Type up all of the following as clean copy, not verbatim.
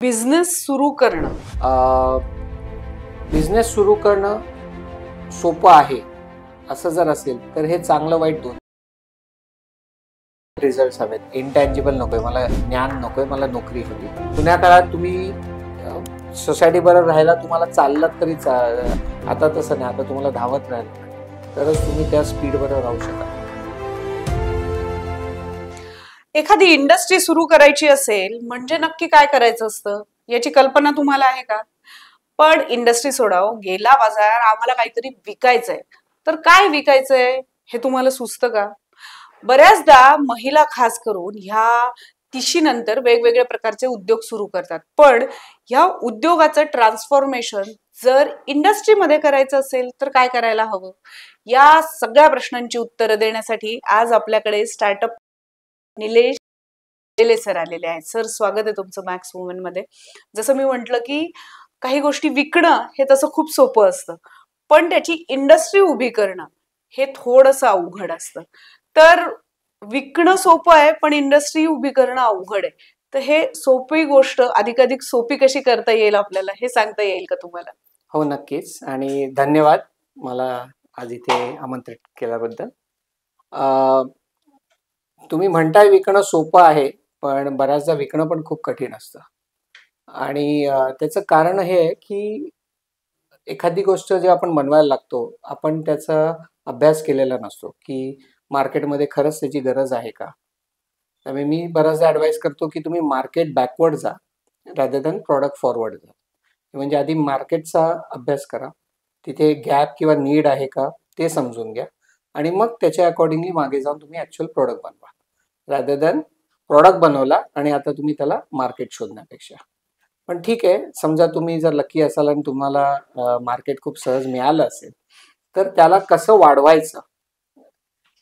Business सुरू करणं business सुरू करणं सोपं आहे असं जर असेल तर हे चांगलं वाईट दोन रिझल्ट हवेत. इनटँजिबल नकोय मला, ज्ञान नकोय मला, नोकरी हवी. जुन्या काळात तुम्ही सोसायटी बरोबर राहायला तुम्हाला चाललात तरी आता तसं नाही. आता तुम्हाला धावत राहिलं तरच तुम्ही त्या स्पीड बरोबर राहू शकाल. एखादी इंडस्ट्री सुरू करायची असेल म्हणजे नक्की काय करायचं असतं याची कल्पना तुम्हाला आहे का? पण इंडस्ट्री सोडाव, गेला बाजार, आम्हाला काहीतरी विकायचंय. तर काय विकायचंय हे तुम्हाला सुचतं का? बऱ्याचदा महिला खास करून ह्या तिशीनंतर वेगवेगळ्या प्रकारचे उद्योग सुरू करतात. पण ह्या उद्योगाचं ट्रान्सफॉर्मेशन जर इंडस्ट्रीमध्ये करायचं असेल तर काय करायला हवं? या सगळ्या प्रश्नांची उत्तरं देण्यासाठी आज आपल्याकडे स्टार्टअप निलेश सर आलेले आहेत. सर, स्वागत आहे तुमचं मॅक्स वुमन मध्ये. जसं मी म्हंटल की काही गोष्टी विकणं हे तसं खूप सोपं असतं, पण त्याची इंडस्ट्री उभी करणं हे थोडंसं अवघड असतं. तर विकणं सोपं आहे पण इंडस्ट्री उभी करणं अवघड आहे. तर हे सोपी गोष्ट अधिकाधिक सोपी कशी करता येईल आपल्याला हे सांगता येईल का तुम्हाला? हो, नक्कीच. आणि धन्यवाद मला आज इथे आमंत्रित केल्याबद्दल. तुम्ही म्हणताय विकणं सोपं आहे, पण बऱ्याचदा विकणं पण खूप कठीण असतं. आणि त्याचं कारण हे आहे की एखादी गोष्ट जे आपण बनवायला लागतो, आपण त्याचा अभ्यास केलेला नसतो की मार्केटमध्ये खरंच त्याची गरज आहे का. त्यामुळे मी बराचदा ॲडवाइस करतो की तुम्ही मार्केट बॅकवर्ड जा रादर दॅन प्रॉडक्ट फॉरवर्ड जा. म्हणजे आधी मार्केटचा अभ्यास करा, तिथे गॅप किंवा नीड आहे का ते समजून घ्या आणि मग त्याच्या अकॉर्डिंगली मागे जाऊन तुम्ही ॲक्च्युअल प्रॉडक्ट बनवा, रादर दॅन प्रॉडक्ट बनवला आणि आता तुम्ही त्याला मार्केट शोधण्यापेक्षा. पण ठीक आहे, समजा तुम्ही जर लकी असाल आणि तुम्हाला मार्केट खूप सहज मिळालं असेल तर त्याला कसं वाढवायचं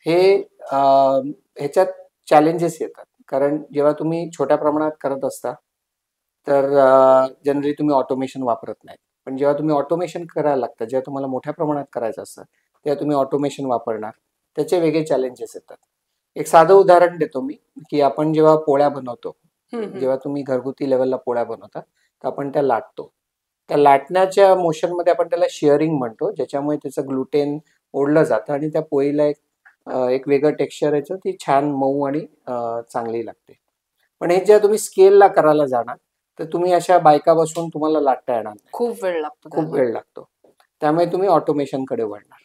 हे ह्याच्यात चॅलेंजेस येतात. कारण जेव्हा तुम्ही छोट्या प्रमाणात करत असता तर जनरली तुम्ही ऑटोमेशन वापरत नाही. पण जेव्हा तुम्ही ऑटोमेशन करायला लागता, जेव्हा तुम्हाला मोठ्या प्रमाणात करायचं असतं तेव्हा तुम्ही ऑटोमेशन वापरणार, त्याचे वेगळे चॅलेंजेस येतात. एक साधं उदाहरण देतो मी की आपण जेव्हा पोळ्या बनवतो, जेव्हा तुम्ही घरगुती लेवलला पोळ्या बनवता तर आपण त्या लाटतो. त्या लाटण्याच्या मोशनमध्ये आपण त्याला शिअरिंग म्हणतो, ज्याच्यामुळे त्याचं ग्लुटेन ओढलं जातं आणि त्या पोळीला एक वेगळं टेक्स्चर यायचं, ती छान मऊ आणि चांगली लागते. पण हे जेव्हा तुम्ही स्केलला करायला जाणार तर तुम्ही अशा बायका बसून तुम्हाला लाटता येणार नाही, खूप वेळ लागतो. खूप वेळ लागतो. त्यामुळे तुम्ही ऑटोमेशनकडे वळणार.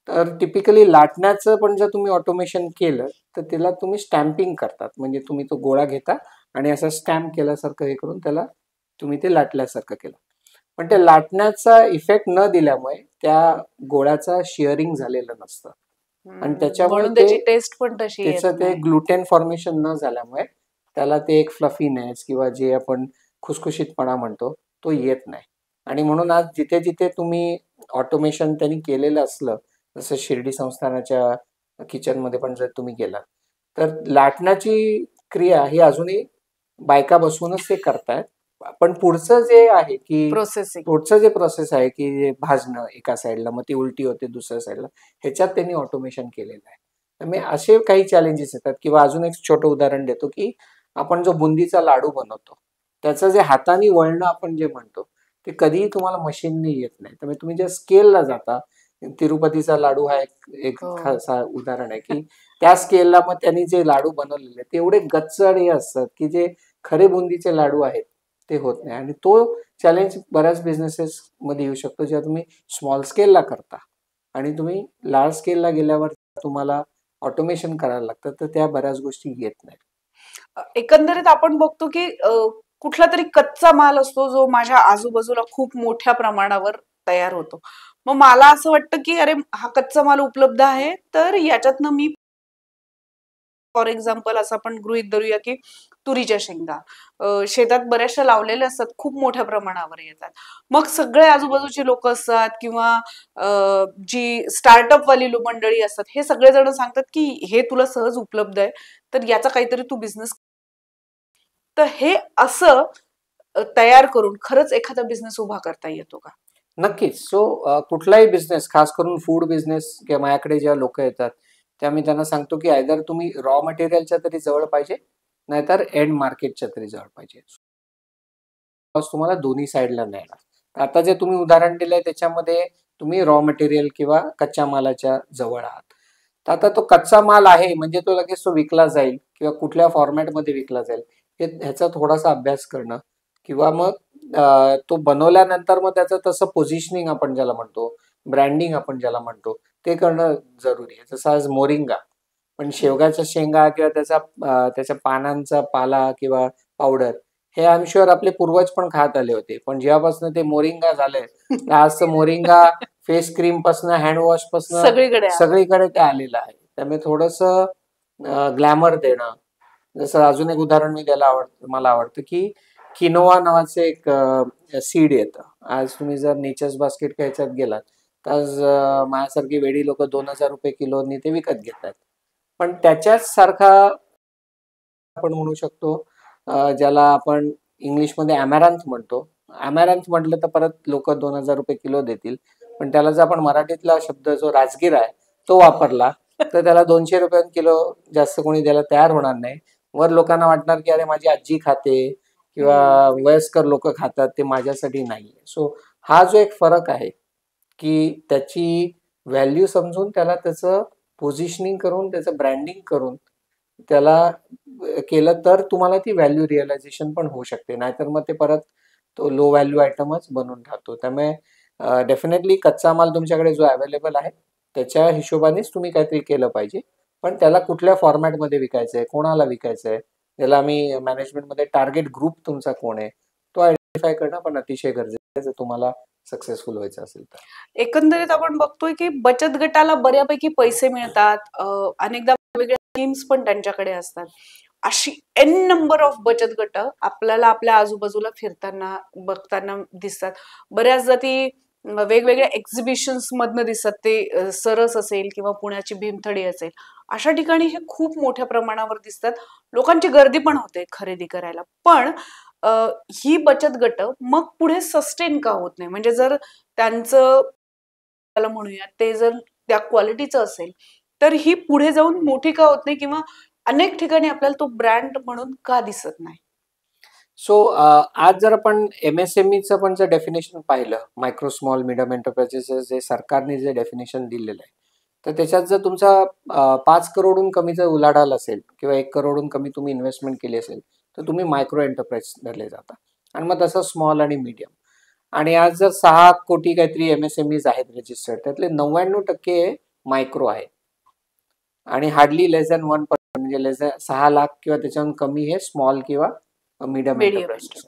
तर टिपिकली लाटण्याचं पण जर तुम्ही ऑटोमेशन केलं तर त्याला तुम्ही स्टॅम्पिंग करतात. म्हणजे तुम्ही तो गोळा घेता आणि असं स्टॅम्प केल्यासारखं हे करून त्याला तुम्ही ते लाटल्यासारखं केलं. पण ते लाटण्याचा इफेक्ट न दिल्यामुळे त्या गोळ्याचा शिअरिंग झालेलं नसतं आणि त्याच्यामुळे त्याची टेस्ट पण तशी त्याचं ते ग्लुटेन फॉर्मेशन न झाल्यामुळे त्याला ते एक फ्लफीनेस किंवा जे आपण खुसखुशीतपणा म्हणतो तो येत नाही. आणि म्हणून आज जिथे जिथे तुम्ही ऑटोमेशन त्यांनी केलेलं असलं, जसं शिर्डी संस्थानाच्या किचनमध्ये पण जर तुम्ही गेलात तर लाटण्याची क्रिया ही अजूनही बायका बसूनच ते करतायत. पण पुढचं जे आहे की पुढचं जे प्रोसेस आहे की भाजणं एका साईडला, मग ती उलटी होते दुसऱ्या साईडला, ह्याच्यात त्यांनी ऑटोमेशन केलेलं आहे. त्यामुळे असे काही चॅलेंजेस येतात. किंवा अजून एक छोटं उदाहरण देतो की आपण जो बुंदीचा लाडू बनवतो त्याचं जे हाताने वळणं आपण जे म्हणतो ते कधीही तुम्हाला मशीनने येत नाही. त्यामुळे तुम्ही ज्या स्केलला जाता, तिरुपतीचा लाडू हा एक उदाहरण आहे की त्या स्केलला मग त्यांनी जे लाडू बनवलेले ते एवढे गच्च आणि असतात की जे खरे बुंदीचे लाडू आहेत ते होत नाही. आणि तो चॅलेंज बऱ्याच बिझनेसेस मध्ये येऊ शकतो जेव्हा तुम्ही स्मॉल स्केलला करता आणि तुम्ही लार्ज स्केलला गेल्यावर तुम्हाला ऑटोमेशन करायला लागतं, तर त्या बऱ्याच गोष्टी येत नाही. एकंदरीत आपण बघतो की कुठला तरी कच्चा माल असतो जो माझ्या आजूबाजूला खूप मोठ्या प्रमाणावर तयार होतो. मग मला असं वाटतं की अरे हा कच्चा माल उपलब्ध आहे तर याच्यातनं मी फॉर एक्झाम्पल असं आपण गृहीत धरूया की तुरीच्या शेंगा शेतात बऱ्याचशा लावलेल्या असतात, खूप मोठ्या प्रमाणावर येतात. मग सगळे आजूबाजूची लोक असतात किंवा जी स्टार्टअप वाली मंडळी असतात, हे सगळेजण सांगतात की हे तुला सहज उपलब्ध आहे तर याचा काहीतरी तू बिझनेस. तर हे असं तयार करून खरंच एखादा बिझनेस उभा करता येतो का? नक्कीच. सो कुठलाही बिझनेस, खास करून फूड बिझनेस किंवा माझ्याकडे जेव्हा लोक येतात तेव्हा मी त्यांना सांगतो की आयदर तुम्ही रॉ मटेरियलच्या तरी जवळ पाहिजे, नाहीतर एंड मार्केटच्या तरी जवळ पाहिजे. लॉस तुम्हाला दोन्ही साईडला नाही येणार. आता जे तुम्ही उदाहरण दिलंय त्याच्यामध्ये तुम्ही रॉ मटेरियल किंवा कच्च्या मालाच्या जवळ आहात. तर आता तो कच्चा माल आहे म्हणजे तो लगेच तो विकला जाईल किंवा कुठल्या फॉर्मॅटमध्ये विकला जाईल ह्याचा थोडासा अभ्यास करणं किंवा मग तो बनवल्यानंतर मग त्याचं तसं पोझिशनिंग आपण ज्याला म्हणतो, ब्रँडिंग आपण ज्याला म्हणतो, ते करणं जरुरी आहे. जसं आज मोरिंगा, पण शेवगाच्या शेंगा किंवा त्याच्या पानांचा पाला किंवा पावडर हे आय एम शुअर आपले पूर्वज पण खात आले होते. पण जेव्हापासून ते मोरिंगा झालंय, आज तर मोरिंगा फेस क्रीम पासून हँडवॉश पासून सगळीकडे ते आलेलं आहे. त्यामुळे थोडंसं ग्लॅमर देणं. जसं अजून एक उदाहरण मी द्यायला मला आवडतं की किनोवा नावाचं एक सीड येतं. आज तुम्ही जर नेचर्स बास्केट ह्याच्यात गेलात तर आज माझ्यासारखी वेडी लोक 2,000 रुपये किलोनी ते विकत घेतात. पण त्याच्याच सारखा आपण म्हणू शकतो ज्याला आपण इंग्लिशमध्ये अमॅरॅन्थ म्हणतो. अमॅरॅन्थ म्हटलं तर परत लोक 2,000 रुपये किलो देतील. पण त्याला जर आपण मराठीतला शब्द जो राजगिरा आहे तो वापरला तर त्याला 200 रुपये किलो जास्त कोणी द्यायला तयार होणार नाही. वर लोकांना वाटणार की अरे माझी आजी खाते किंवा वयस्कर लोक खातात, ते माझ्यासाठी नाहीये. सो हा जो एक फरक आहे की त्याची व्हॅल्यू समजून त्याला त्याचं पोझिशनिंग करून त्याचं ब्रँडिंग करून त्याला केलं तर तुम्हाला ती व्हॅल्यू रिअलायझेशन पण होऊ शकते. नाहीतर मग ते परत तो लो व्हॅल्यू आयटमच बनून राहतो. त्यामुळे डेफिनेटली कच्चा माल तुमच्याकडे जो अवेलेबल आहे त्याच्या हिशोबानेच तुम्ही काहीतरी केलं पाहिजे. पण त्याला कुठल्या फॉर्मॅटमध्ये विकायचं आहे, कोणाला विकायचं आहे, त्याला आम्ही मॅनेजमेंटमध्ये टार्गेट ग्रुप तुमचा कोण आहे तो आयडेंटिफाय करणं पण अतिशय गरजेचं आहे जर तुम्हाला सक्सेसफुल व्हायचं असेल तर. एकंदरीत आपण बघतोय की बचत गटाला बऱ्यापैकी पैसे मिळतात, अनेकदा वेगवेगळ्या स्कीम्स पण त्यांच्याकडे असतात. अशी एन नंबर ऑफ बचत गट आपल्याला आपल्या आजूबाजूला फिरताना बघताना दिसतात. बऱ्याचदा ती वेगवेगळ्या एक्झिबिशन्स मधनं दिसतात. ते सरस असेल किंवा पुण्याची भीमथडी असेल, अशा ठिकाणी हे खूप मोठ्या प्रमाणावर दिसतात. लोकांची गर्दी पण होते खरेदी करायला. पण ही बचत गट मग पुढे सस्टेन का होत नाही? म्हणजे जर त्यांचं त्याला म्हणूया ते जर त्या क्वालिटीचं असेल तर ही पुढे जाऊन मोठी का होत नाही किंवा अनेक ठिकाणी आपल्याला तो ब्रँड म्हणून का दिसत नाही? सो आज जर आपण MSMEचं पण जर डेफिनेशन पाहिलं, मायक्रो स्मॉल मिडियम एंटरप्राइजेसचं जे सरकारने जे डेफिनेशन दिलेलं आहे, तर त्याच्यात जर तुमचा 5 करोडहून कमी जर उलाढाल असेल किंवा 1 करोडहून कमी तुम्ही इन्व्हेस्टमेंट केली असेल तर तुम्ही मायक्रो एंटरप्राइज धरले जाता. आणि मग तसं स्मॉल आणि मीडियम. आणि आज जर 6 कोटी काहीतरी MSMEs आहेत रजिस्टर्ड, त्यातले 99% मायक्रो आहे आणि हार्डली लेस दॅन 1% म्हणजे लेस दॅन 6 लाख किंवा त्याच्याहून कमी हे स्मॉल किंवा मीडियम एंटरप्राइजेस.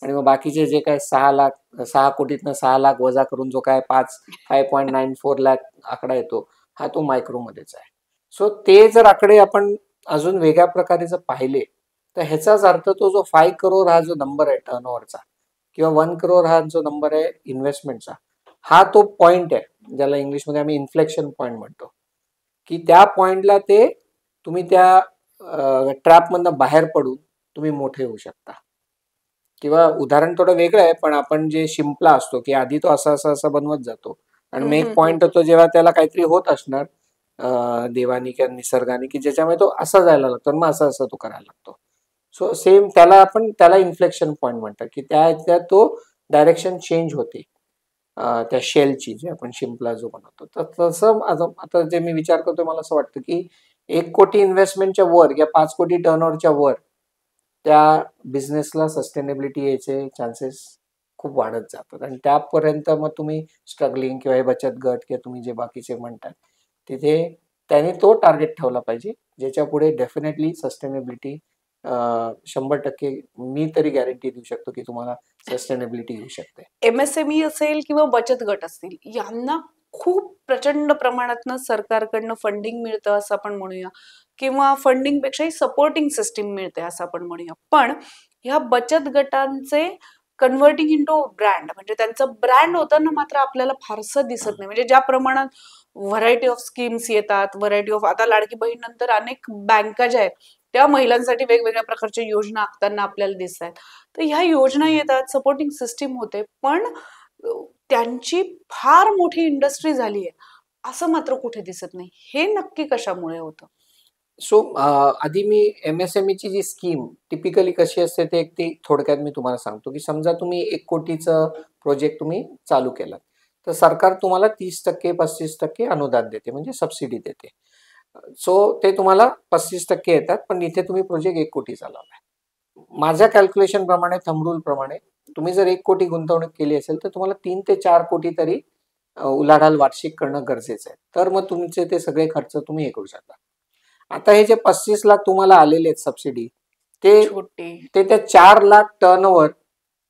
आणि मग बाकीचे जे काय 6 कोटीतनं 6 लाख वजा करून जो काय 5.94 लाख आकडा येतो हा तो मायक्रोमध्येच आहे. सो ते जर आकडे आपण अजून वेगळ्या प्रकारे जर पाहिले तर ह्याचाच अर्थ तो जो 5 करोड हा जो नंबर आहे टर्नओव्हरचा किंवा 1 करोड हा जो नंबर आहे इन्व्हेस्टमेंटचा, हा तो पॉइंट आहे ज्याला इंग्लिशमध्ये आम्ही इन्फ्लेक्शन पॉइंट म्हणतो. की त्या पॉइंटला ते तुम्ही त्या ट्रॅपमधनं बाहेर पडून तुम्ही मोठे होऊ शकता. किंवा उदाहरण थोडं वेगळं आहे पण आपण जे शिंपला असतो की आधी तो असा बनवत जातो आणि मग एक पॉइंट होतो जेव्हा त्याला काहीतरी होत असणार देवानी किंवा निसर्गाने की ज्याच्यामुळे तो असा जायला लागतो आणि मग असं तो करायला लागतो. सो सेम त्याला इन्फ्लेक्शन पॉइंट म्हणतात की त्या तो डायरेक्शन चेंज होते त्या शेलची जे आपण शिंपला जो बनवतो. तर तसं आता जे मी विचार करतो मला असं वाटतं की 1 कोटी इन्व्हेस्टमेंटच्या वर या 5 कोटी टर्नओव्हरच्या वर त्या बिझनेसला सस्टेनेबिलिटी यायचे चान्सेस खूप वाढत जातात आणि त्यापर्यंत मग तुम्ही स्ट्रगलिंग किंवा हे बचत गट किंवा तुम्ही जे बाकीचे म्हणतात तिथे त्याने तो टार्गेट ठेवला पाहिजे ज्याच्या पुढे डेफिनेटली सस्टेनेबिलिटी 100% मी तरी गॅरंटी देऊ शकतो की तुम्हाला सस्टेनेबिलिटी येऊ शकते. MSME असेल किंवा बचत गट असतील यांना खूप प्रचंड प्रमाणात सरकारकडनं फंडिंग मिळतं असं आपण म्हणूया किंवा फंडिंग पेक्षाही सपोर्टिंग सिस्टीम मिळते असं आपण म्हणूया. पण ह्या बचत गटांचे कन्व्हर्टिंग इंटू ब्रँड म्हणजे त्यांचं ब्रँड होताना मात्र आपल्याला फारसं दिसत नाही. म्हणजे ज्या प्रमाणात व्हरायटी ऑफ स्कीम्स येतात, व्हरायटी ऑफ आता लाडकी बहीण नंतर अनेक बँका ज्या आहेत त्या महिलांसाठी वेगवेगळ्या प्रकारच्या योजना आखताना आपल्याला दिसत आहेत. तर ह्या योजना येतात, सपोर्टिंग सिस्टीम होते, पण त्यांची फार मोठी इंडस्ट्री झाली आहे असं मात्र कुठे दिसत नाही. हे नक्की कशामुळे होतं? सो आधी मी MSME ची जी स्कीम टिपिकली कशी असते ते ती थोडक्यात मी तुम्हाला सांगतो, की समजा तुम्ही 1 कोटीचं प्रोजेक्ट तुम्ही चालू केलात, तर सरकार तुम्हाला 30% 35% अनुदान देते, म्हणजे सबसिडी देते. सो ते तुम्हाला 35% येतात, पण इथे तुम्ही प्रोजेक्ट 1 कोटी चालवलाय. माझ्या कॅल्क्युलेशन प्रमाणे, थंब रूल प्रमाणे तुम्ही जर 1 कोटी गुंतवणूक केली असेल, तर तुम्हाला 3 ते 4 कोटी तरी उलाढाल वार्षिक करणं गरजेचं आहे. तर मग तुमचे ते सगळे खर्च तुम्ही हे करू शकता. आता हे जे 35 लाख तुम्हाला आलेले आहेत सबसिडी, ते छोटे ते त्या 4 लाख टर्नओव्हर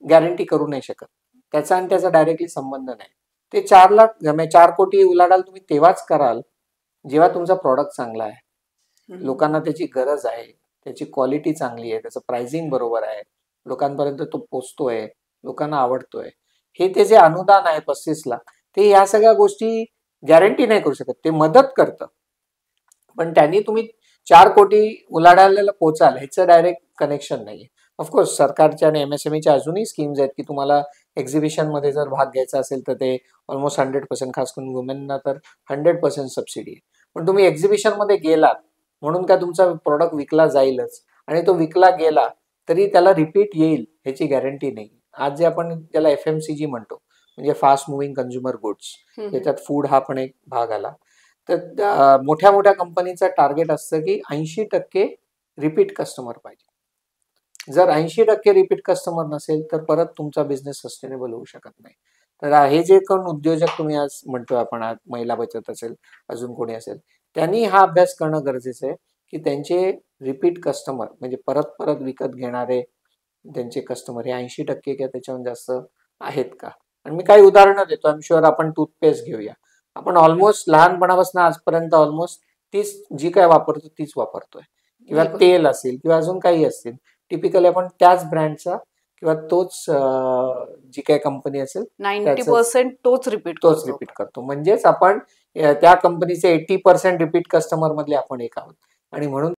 गॅरंटी करू नाही शकत. त्याचा आणि त्याचा डायरेक्टली संबंध नाही. ते 4 लाख 4 कोटी उलाढाल तुम्ही तेव्हाच कराल जेव्हा तुमचा प्रॉडक्ट चांगला आहे, लोकांना त्याची गरज आहे, त्याची क्वालिटी चांगली आहे, त्याचं प्राइसिंग बरोबर आहे, लोकांपर्यंत तो पोचतोय, लोकांना आवडतोय. हे ते जे अनुदान आहे 35 लाख, ते या सगळ्या गोष्टी गॅरंटी नाही करू शकत. ते मदत करतं, पण त्यांनी तुम्ही 4 कोटी उलाढालला पोचाल ह्याचं डायरेक्ट कनेक्शन नाहीये. ऑफकोर्स सरकारच्या आणि MSMEच्या अजूनही स्कीम्स आहेत, की तुम्हाला एक्झिबिशनमध्ये जर भाग घ्यायचा असेल तर ते ऑलमोस्ट 100%, खास करून वुमेनना तर 100% सबसिडी आहे. पण तुम्ही एक्झिबिशनमध्ये गेलात म्हणून काय तुमचा प्रॉडक्ट विकला जाईलच, आणि तो विकला गेला तरी त्याला रिपीट येईल ह्याची गॅरंटी नाही. आज जे आपण त्याला FMCG म्हणतो, म्हणजे फास्ट मुव्हिंग कन्झ्युमर गुड्स, त्याच्यात फूड हा पण एक भाग आला. तर मोठ्या मोठ्या कंपनीचं टार्गेट असतं की 80% रिपीट कस्टमर पाहिजे. जर 80% रिपीट कस्टमर नसेल तर परत तुमचा बिझनेस सस्टेनेबल होऊ शकत नाही. तर हे जे कोण उद्योजक तुम्ही आज म्हणतोय आपण, आज महिला बचत असेल, अजून कोणी असेल, त्यांनी हा अभ्यास करणं गरजेचं आहे की त्यांचे रिपीट कस्टमर, म्हणजे परत परत विकत घेणारे त्यांचे कस्टमर हे 80% किंवा त्याच्याहून जास्त आहेत का. आणि मी काही उदाहरणं देतो. आय एम शुअर आपण टूथपेस्ट घेऊया. आपण ऑलमोस्ट लहानपणापासून आजपर्यंत ऑलमोस्ट तीच जी काय वापरतो तीच वापरतोय, किंवा तेल असेल किंवा अजून काही असतील, टिपिकली आपण त्याच ब्रँडचा किंवा तोच जी काही कंपनी असेल 90% तोच रिपीट करतो. म्हणजेच आपण त्या कंपनीचे 80% रिपीट कस्टमर मधले आपण एक आहोत, आणि म्हणून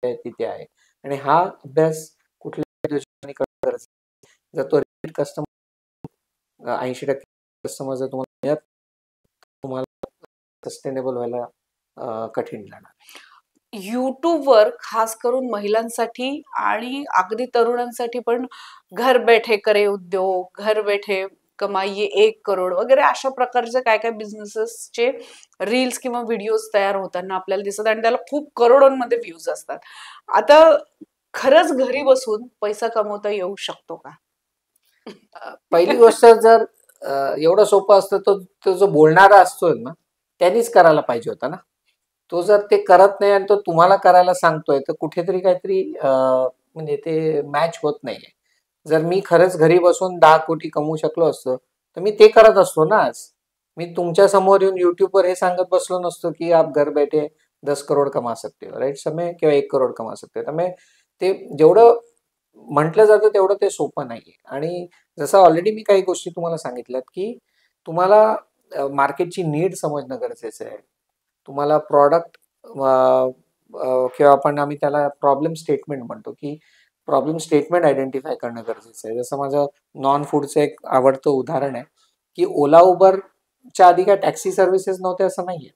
तिथे आहे. आणि हा अभ्यास कुठल्या उद्योजकांनी करणं गरजेचं आहे. जर तो रिपीट कस्टमर 80% कस्टमर जर तुम्हाला मिळत, तुम्हाला सस्टेनेबल व्हायला कठीण जाणार. युट्यूबवर खास करून महिलांसाठी आणि अगदी तरुणांसाठी पण घर बैठे करे उद्योग, घर बैठे कमाईये 1 करोड वगैरे अशा प्रकारचे काय काय बिझनेसेसचे रील्स किंवा व्हिडिओज तयार होताना आपल्याला दिसत, आणि त्याला खूप करोडोंमध्ये व्ह्यूज असतात. आता खरंच घरी बसून पैसा कमवता येऊ शकतो का? पहिली गोष्ट, जर एवढं सोपं असतं तर तो जो बोलणारा असतोय ना त्यांनीच करायला पाहिजे होता ना. तो जर ते करत नाही आणि तो तुम्हाला करायला सांगतोय, तर कुठेतरी काहीतरी म्हणजे ते मॅच होत नाहीये. जर मी खरंच घरी बसून 10 कोटी कमवू शकलो असतो तर मी ते करत असतो ना. आज मी तुमच्या समोर येऊन युट्यूबवर हे सांगत बसलो नसतो की आप घर बैठे 10 करोड कमा सकते हो, राईट समय, किंवा 1 करोड कमा सकते हो. त्यामुळे ते जेवढं म्हटलं जातं तेवढं ते सोपं नाहीये. आणि जसं ऑलरेडी मी काही गोष्टी तुम्हाला सांगितल्यात, की तुम्हाला मार्केटची नीड समजणं गरजेचं आहे. तुम्हाला प्रॉडक्ट किंवा आम्ही त्याला प्रॉब्लेम स्टेटमेंट म्हणतो, की प्रॉब्लेम स्टेटमेंट आयडेंटिफाय करणं गरजेचं आहे. जसं माझं नॉन फूडचं एक आवडतं उदाहरण आहे, की ओला उबरच्या आधी काय टॅक्सी सर्व्हिसेस नव्हते असं नाहीये,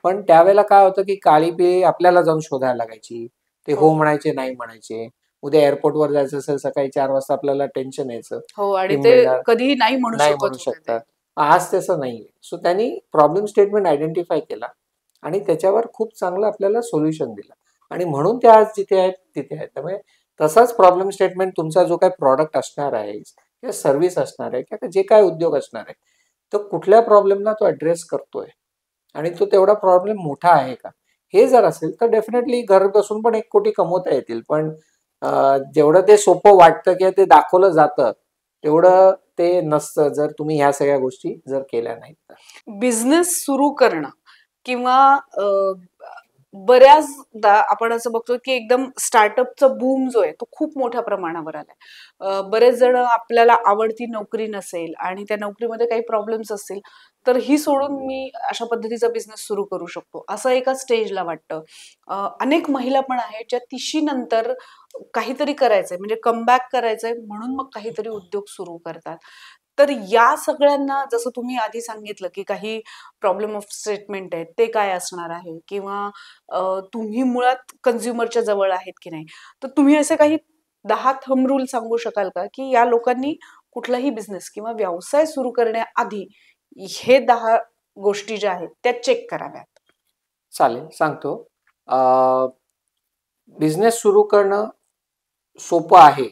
पण त्यावेळेला काय होतं की काळी पिळी आपल्याला जाऊन शोधायला लागायची. ते हो म्हणायचे, नाही म्हणायचे. उद्या एअरपोर्टवर जायचं असेल सकाळी 4 वाजता आपल्याला टेन्शन यायचं, हो, आणि टीम ते बिल्डर कधीही नाही म्हणू नाही शकत म्हणू होते ते. शकतात. आज तसं नाहीये. सो त्यांनी प्रॉब्लेम स्टेटमेंट आयडेंटिफाय केला आणि त्याच्यावर खूप चांगलं आपल्याला सोल्युशन दिलं, आणि म्हणून ते आज जिथे आहेत तिथे आहेत. त्यामुळे तसाच प्रॉब्लेम स्टेटमेंट तुमचा जो काही प्रॉडक्ट असणार आहे किंवा सर्व्हिस असणार आहे किंवा जे काय उद्योग असणार आहे, तो कुठल्या प्रॉब्लेमला तो ऍड्रेस करतोय आणि तो तेवढा प्रॉब्लेम मोठा आहे का, हे जर असेल तर डेफिनेटली घर बसून पण 1 कोटी कमवता येतील. पण जेवढं ते सोपं वाटतं किंवा ते दाखवलं जातं तेवढं ते नसतं, जर तुम्ही ह्या सगळ्या गोष्टी जर केल्या नाहीत तर. बिझनेस सुरू करणं किंवा बऱ्याचदा आपण असं बघतो की एकदम स्टार्टअपचा बूम जो आहे तो खूप मोठ्या प्रमाणावर आलाय. बरेच जण, आपल्याला आवडती नोकरी नसेल आणि त्या नोकरीमध्ये काही प्रॉब्लेम्स असतील तर ही सोडून मी अशा पद्धतीचा बिझनेस सुरू करू शकतो असं एका स्टेजला वाटतं. अनेक महिला पण आहेत ज्या 30 नंतर काहीतरी करायचंय, म्हणजे कमबॅक करायचंय म्हणून मग काहीतरी उद्योग सुरू करतात. तर या सगळ्यांना जसं तुम्ही आधी सांगितलं की काही प्रॉब्लेम ऑफ स्टेटमेंट आहेत ते काय असणार आहे किंवा तुम्ही मुळात कन्झ्युमरच्या जवळ आहेत की नाही, तर तुम्ही असे काही 10 थंब रूल सांगू शकाल का की या लोकांनी कुठलाही बिझनेस किंवा व्यवसाय सुरू करण्याआधी हे 10 गोष्टी ज्या आहेत त्या चेक कराव्यात? चालेल, सांगतो. बिझनेस सुरू करणं सोपं आहे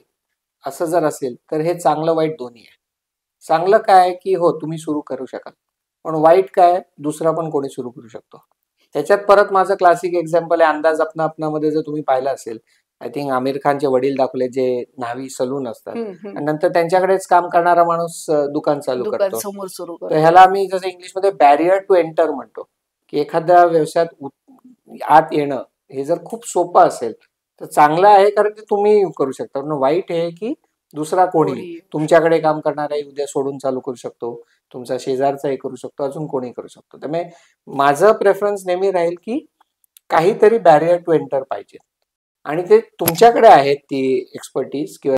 असं जर असेल तर हे चांगलं वाईट दोन्ही आहे. चांगलं काय की हो तुम्ही सुरू करू शकाल, पण वाईट काय दुसरा पण कोणी सुरू करू शकतो. त्याच्यात परत माझं क्लासिक एक्झाम्पल आहे अंदाज अपना अपनामध्ये. जर तुम्ही पाहिलं असेल, आय थिंक आमिर खानचे वडील दाखवले जे न्हावी सलून असतात आणि नंतर त्यांच्याकडेच काम करणारा माणूस दुकान चालू दुकान करतो. समोर सुरू तर करतो. ह्याला आम्ही जसं इंग्लिशमध्ये बॅरियर टू एंटर म्हणतो, की एखाद्या व्यवसायात आत येणं हे जर खूप सोपं असेल तर चांगलं आहे, कारण ते तुम्ही करू शकता. पण वाईट आहे की दुसरा कोणी तुमच्याकडे काम करणारा उद्या सोडून चालू करू शकतो, तुमचा शेजारचाही करू शकतो, अजून कोणी करू शकतो. त्यामुळे माझं प्रेफरन्स नेहमी राहील की काहीतरी बॅरियर टू एंटर पाहिजे आणि ते तुमच्याकडे आहेत ती एक्सपर्टीज किंवा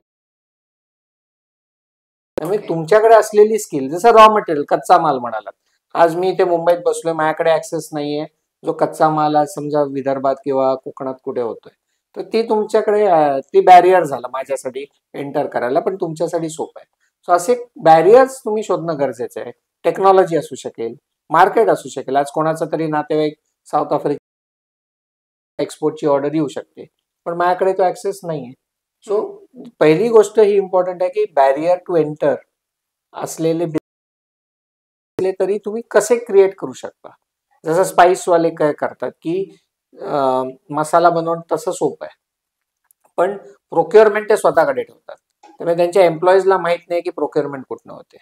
त्यामुळे तुमच्याकडे असलेली स्किल, जसं रॉ मटेरियल कच्चा माल म्हणालात. आज मी इथे मुंबईत बसलोय, माझ्याकडे ऍक्सेस नाहीये जो कच्चा माल आज समजा विदर्भात किंवा कोकणात कुठे होतोय, तर ती तुमच्याकडे ती बॅरियर झाला माझ्यासाठी एंटर करायला, पण तुमच्यासाठी सोपं आहे. सो असे बॅरियर्स तुम्ही शोधणं गरजेचं आहे. टेक्नॉलॉजी असू शकेल, मार्केट असू शकेल. आज कोणाचा तरी नातेवाईक साऊथ आफ्रिका एक्सपोर्टची ऑर्डर येऊ शकते, पण माझ्याकडे तो ऍक्सेस नाहीये. सो पहिली गोष्ट ही इम्पॉर्टंट आहे की बॅरियर टू एंटर असलेले तरी तुम्ही कसे क्रिएट करू शकता. जसं स्पाइसवाले काय करतात की मसाला बनवणं तसं सोपं आहे, पण प्रोक्युअरमेंट ते स्वतःकडे ठेवतात. त्यामुळे त्यांच्या एम्प्लॉईजला माहित नाही की प्रोक्युअरमेंट कुठनं होते,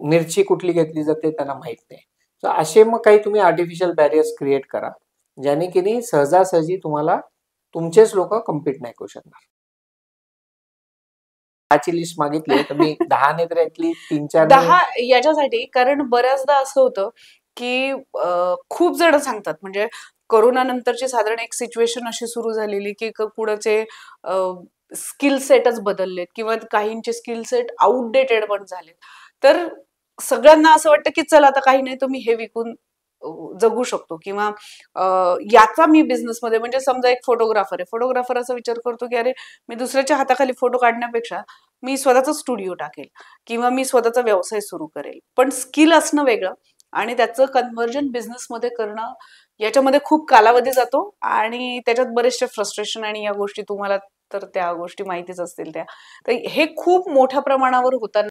मिरची कुठली घेतली जाते त्यांना माहित नाही. सो असे मग काही तुम्ही आर्टिफिशियल बॅरियर्स क्रिएट करा, ज्याने की नाही सहजासहजी तुम्हाला तुमचेच लोक कम्पीट नाही करू शकणार. 10ची लिस्ट मागितली तर मी 10 ने तर ऍटली 3-4 10 याच्यासाठी, कारण बऱ्याचदा असं होतं की खूप जण सांगतात, म्हणजे कोरोना नंतरची साधारण एक सिच्युएशन अशी सुरू झालेली की कुणाचे स्किल सेटच बदललेत किंवा काहींचे स्किल सेट आउटडेटेड पण झालेत. तर सगळ्यांना असं वाटतं की चला आता काही नाही, तर मी हे विकून जगू शकतो किंवा याचा मी बिझनेसमध्ये, म्हणजे समजा एक फोटोग्राफर आहे, फोटोग्राफर असा विचार करतो की अरे मी दुसऱ्याच्या हाताखाली फोटो काढण्यापेक्षा मी स्वतःचा स्टुडिओ टाकेल किंवा मी स्वतःचा व्यवसाय सुरू करेल. पण स्किल असणं वेगळं आणि त्याचं कन्व्हर्जन बिझनेसमध्ये करणं, याच्यामध्ये खूप कालावधी जातो आणि त्याच्यात बरेचसे फ्रस्ट्रेशन आणि या गोष्टी तुम्हाला तर त्या गोष्टी माहितीच असतील त्या. तर हे खूप मोठ्या प्रमाणावर होताना,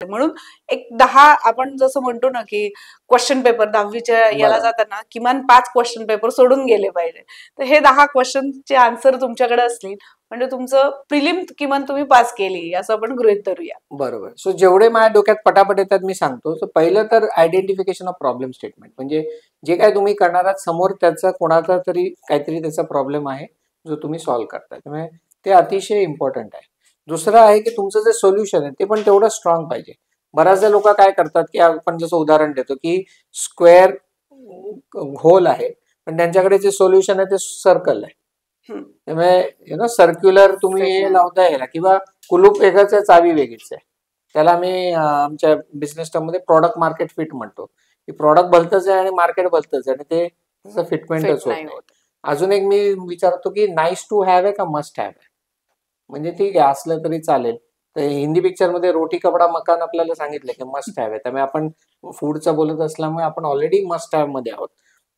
म्हणून एक 10 आपण जसं म्हणतो ना की क्वेश्चन पेपर 10वीच्या याला जाताना किमान 5 क्वेश्चन पेपर सोडून गेले पाहिजे. तर हे 10 क्वेश्चनचे आन्सर तुमच्याकडे असतील म्हणजे तुमचं प्रिलिम किमान तुम्ही पास केली असं आपण गृहीत धरूया. बरोबर. सो जेवढे माझ्या डोक्यात पटापट येतात मी सांगतो. सो पहिलं तर आयडेंटिफिकेशन ऑफ प्रॉब्लेम स्टेटमेंट, म्हणजे जे काय तुम्ही करणार आहात समोर त्याचा कोणाचा तरी काहीतरी त्याचा प्रॉब्लेम आहे जो तुम्ही सॉल्व्ह करताय, त्यामुळे ते अतिशय इम्पॉर्टंट आहे. दुसरं आहे की तुमचं जे सोल्युशन आहे ते पण तेवढं स्ट्रॉंग पाहिजे. बऱ्याचदा लोक काय करतात की आपण जसं उदाहरण देतो की स्क्वेअर होल आहे, पण त्यांच्याकडे जे सोल्युशन आहे ते सर्कल आहे. त्यामुळे सर्क्युलर तुम्ही हे लावता येईल किंवा कुलूप वेगळंच आहे, चावी वेगळीच आहे. त्याला आम्ही आमच्या बिझनेस टर्ममध्ये प्रॉडक्ट मार्केट फिट म्हणतो, की प्रॉडक्ट भलतंच आहे आणि मार्केट भलतंच आहे आणि ते त्याचं फिटमेंटच होत नाही. अजून एक मी विचारतो की नाईस टू हॅव आहे का मस्ट हॅव आहे. म्हणजे ठीक आहे असलं तरी चालेल. तर हिंदी पिक्चर मध्ये रोटी कपडा मकान आपल्याला सांगितलं की मस्ट हॅव आहे, त्यामुळे आपण फूडचं बोलत असल्यामुळे आपण ऑलरेडी मस्ट हॅव मध्ये आहोत.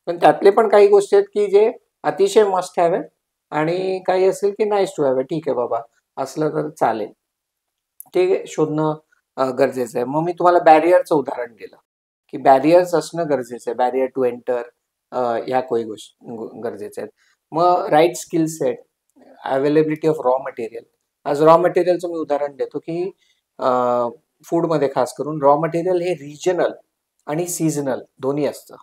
पण त्यातले पण काही गोष्टी आहेत की जे अतिशय मस्ट हॅव आहे आणि काही असेल की नाईस टू हॅव आहे. ठीक आहे बाबा असलं तर चालेल, ते शोधणं गरजेचं आहे. मग मी तुम्हाला बॅरियरचं उदाहरण दिलं की बॅरियर्स असणं गरजेचं आहे. बॅरियर टू एंटर ह्या काही गोष्टी गरजेच्या आहेत. मग right skill set, availability of raw material. आज रॉ मटेरियलचं मी उदाहरण देतो की फूडमध्ये खास करून रॉ मटेरियल हे रिजनल आणि सीझनल दोन्ही असतं.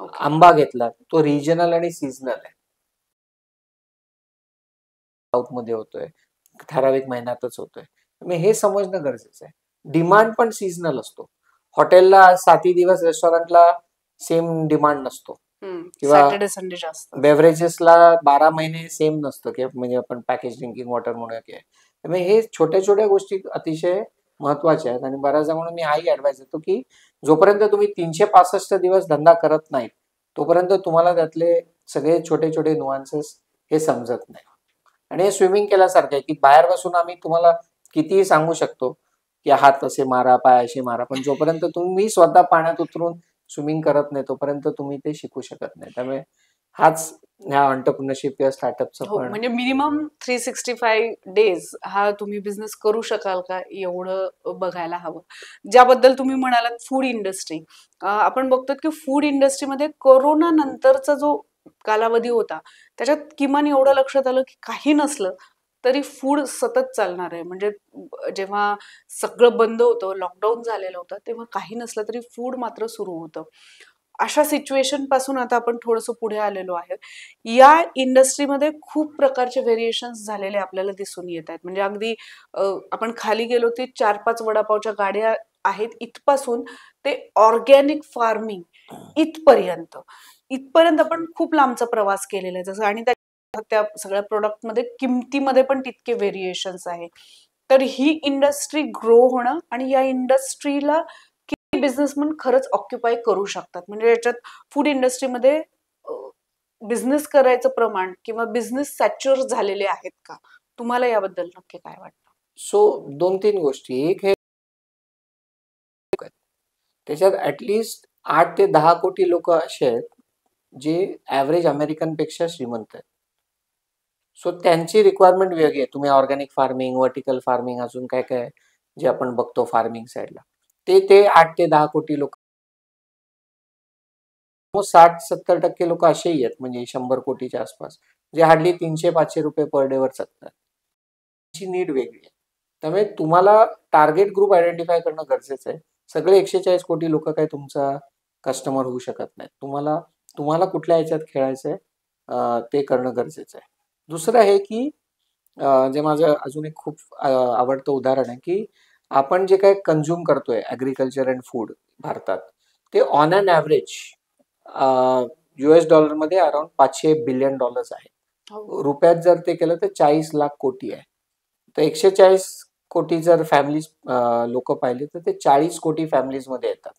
आंबा घेतला तो रिजनल आणि सीझनल आहे, साऊथ मध्ये होतोय, ठराविक महिन्यातच होतोय. हे समजणं गरजेचं आहे. डिमांड पण सीझनल असतो. हॉटेलला 7 दिवस, रेस्टॉरंटला सेम डिमांड नसतो किंवा बेव्हरेजेसला 12 महिने सेम नसतं की म्हणजे आपण पॅकेज ड्रिंकिंग वॉटर म्हणूया की. त्यामुळे हे छोट्या छोट्या गोष्टी अतिशय महत्वाचे आहेत. आणि बऱ्याचदा म्हणून मी हाही ऍडवाइस देतो की जोपर्यंत तुम्ही 365 दिवस धंदा करत नाहीत तोपर्यंत तुम्हाला त्यातले सगळे छोटे छोटे नुआन्सेस हे समजत नाही. आणि हे स्विमिंग केल्यासारखं आहे की बाहेर बसून आम्ही तुम्हाला कितीही सांगू शकतो की हात असे मारा, पाय असे मारा, पण जोपर्यंत तुम्ही स्वतः पाण्यात उतरून स्विमिंग करत नाही तोपर्यंत तुम्ही ते शिकू शकत नाही. त्यामुळे हाच ह्या एंटरप्रेन्योरशिप किंवा स्टार्टअपचं हो, पण म्हणजे मिनिमम 365 डेज हा तुम्ही बिझनेस करू शकाल का एवढं बघायला हवं. ज्याबद्दल तुम्ही म्हणालात फूड इंडस्ट्री, आपण बघतो की फूड इंडस्ट्रीमध्ये कोरोना नंतरचा जो कालावधी होता त्याच्यात किमान एवढं लक्षात आलं की काही नसलं तरी फूड सतत चालणार आहे. म्हणजे जेव्हा सगळं बंद होतं, लॉकडाऊन झालेलं होतं, तेव्हा काही नसलं तरी फूड मात्र सुरू होतं. अशा सिच्युएशन पासून आता आपण थोडंसं पुढे आलेलो आहे. या इंडस्ट्रीमध्ये खूप प्रकारचे व्हेरिएशन्स झालेले आपल्याला दिसून येत आहेत. म्हणजे अगदी आपण खाली गेलो ते 4-5 वडापावच्या गाड्या आहेत इथपासून ते ऑर्गॅनिक फार्मिंग इथपर्यंत. इथपर्यंत आपण खूप लांबचा प्रवास केलेला आहे. जसं आणि त्या सगळ्या प्रोडक्टमध्ये किमतीमध्ये पण तितके व्हेरिएशन्स आहे. तर ही इंडस्ट्री ग्रो होणं आणि या इंडस्ट्रीला किती बिझनेसमन खरंच ऑक्युपाय करू शकतात. म्हणजे याच्यात फूड इंडस्ट्रीमध्ये बिझनेस करायचं प्रमाण किंवा बिझनेस सॅच्युअर झालेले आहेत का? तुम्हाला याबद्दल नक्की काय वाटतं? सो 2-3 गोष्टी. एक हे त्याच्यात ऍटलिस्ट 8 ते 10 कोटी लोक असे आहेत जे ऍव्हरेज अमेरिकन पेक्षा श्रीमंत आहेत. सो त्यांची रिक्वायरमेंट वेगळी आहे. तुम्ही ऑर्गॅनिक फार्मिंग, व्हर्टिकल फार्मिंग, अजून काय काय जे आपण बघतो फार्मिंग साईडला, ते ते 8 ते 10 कोटी लोक. 60-70% लोक असेही आहेत म्हणजे 100 कोटीच्या आसपास, जे हार्डली 300-500 रुपये पर डे वर जगतात. ची नीड वेगळी आहे. त्यामुळे तुम्हाला टार्गेट ग्रुप आयडेंटिफाय करणं गरजेचं आहे. सगळे 140 कोटी लोक काही तुमचा कस्टमर होऊ शकत नाहीत. तुम्हाला तुम्हाला कुठल्या ह्याच्यात खेळायचंय ते करणं गरजेचं आहे. दुसरं आहे की जे माझं अजून एक खूप आवडतं उदाहरण आहे की आपण जे काही कन्झ्युम करतोय ऍग्रिकल्चर अँड फूड भारतात, ते ऑन अन ॲव्हरेज US डॉलरमध्ये अराउंड $500 बिलियन आहे. हो. रुपयात जर ते केलं तर 40 लाख कोटी आहे. तर 140 कोटी जर फॅमिलीज लोक पाहिले तर ते 40 कोटी फॅमिलीज मध्ये येतात.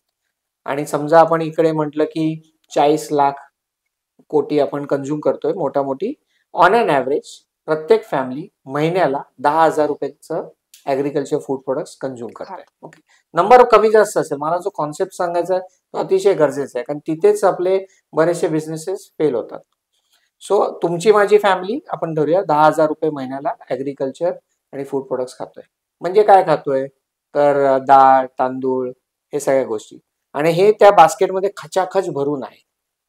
आणि समजा आपण इकडे म्हटलं की 40 लाख कोटी आपण कन्झ्युम करतोय मोठा मोठी, ऑन अन ॲव्हरेज प्रत्येक फॅमिली महिन्याला 10,000 रुपयाचं ऍग्रिकल्चर फूड प्रोडक्ट्स कन्झ्युम करताय. ओके, नंबर कमी जास्त असेल. मला जो कॉन्सेप्ट सांगायचा आहे तो अतिशय गरजेचा आहे, कारण तिथेच आपले बरेचसे बिझनेसेस फेल होतात. सो तुमची माझी फॅमिली आपण धरूया 10,000 रुपये महिन्याला ऍग्रिकल्चर आणि फूड प्रोडक्ट्स खातोय. म्हणजे काय खातोय तर डाळ, तांदूळ, हे सगळ्या गोष्टी. आणि हे त्या बास्केटमध्ये खचाखच भरून आहे.